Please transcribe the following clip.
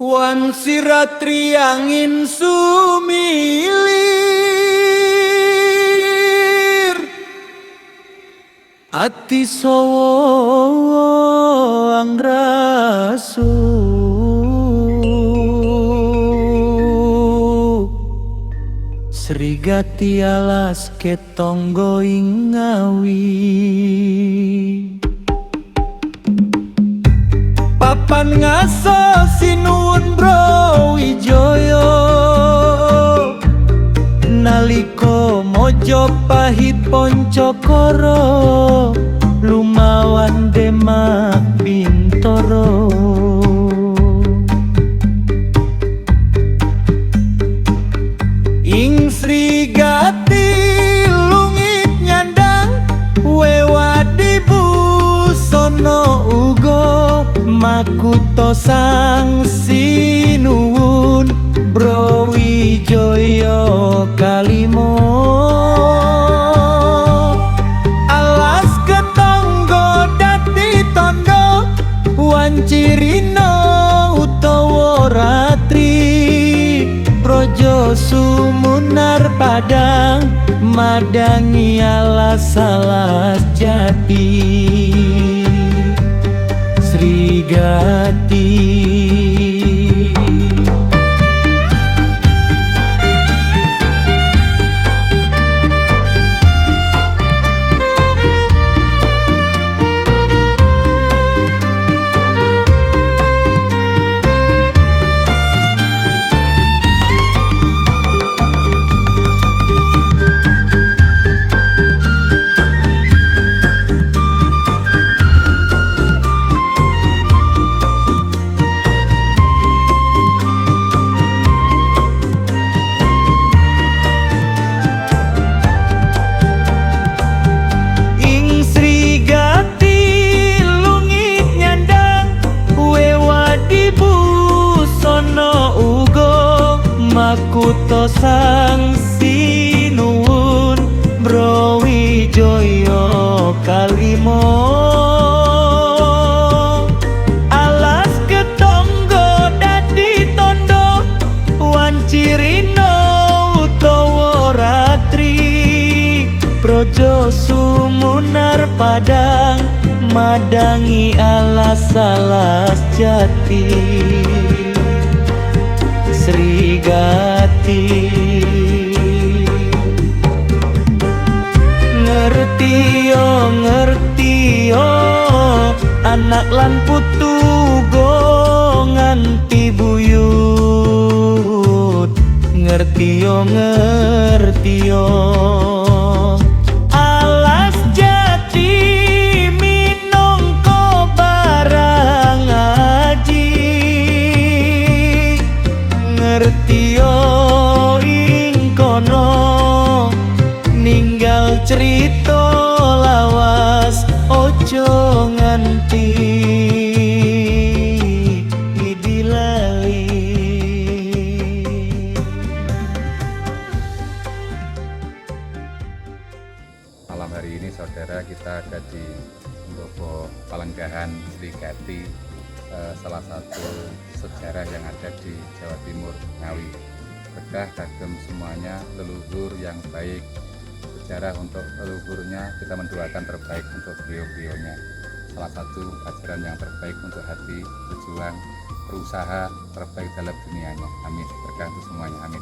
Wan siratri angin sumilir, ati sowo anggrasu, srigati alas ketonggo ingawi. Papan ngaso sinuwun Brawijaya, naliko Mojopahit Poncokoro, lumawan Demak Bintoro. Ing Srigati lungit nyandang, wewadi busana uga, makuto sang sinuwun Brawijaya kalimo. Alas ketangga dadi tandha wancirina utawa ratri, praja sumunar padang madangi alas-alas jati. Srigati makuto sang sinuwun Brawijaya kalimo. Alas ketangga dadi tandha wancirina utawa ratri, praja sumunar padang madangi alas-alas jati. Srigati ngertiyo anak lan putu go nganti buyut, ngertiyo alas jati minangka barang aji. Ngertiyo ing kono ninggal cerita lawas, ojo nganti dilali. Malam hari ini saudara, kita ada di Pendopo Palenggahan Srigati, salah satu sejarah yang ada di Jawa Timur, Ngawi. Berkah kagem semuanya leluhur yang baik. Sejarah untuk leluhurnya, kita mendoakan terbaik untuk beliau-beliaunya. Salah satu ajaran yang terbaik untuk hati, berjuang, berusaha terbaik dalam dunianya. Amin. Berkah untuk semuanya. Amin.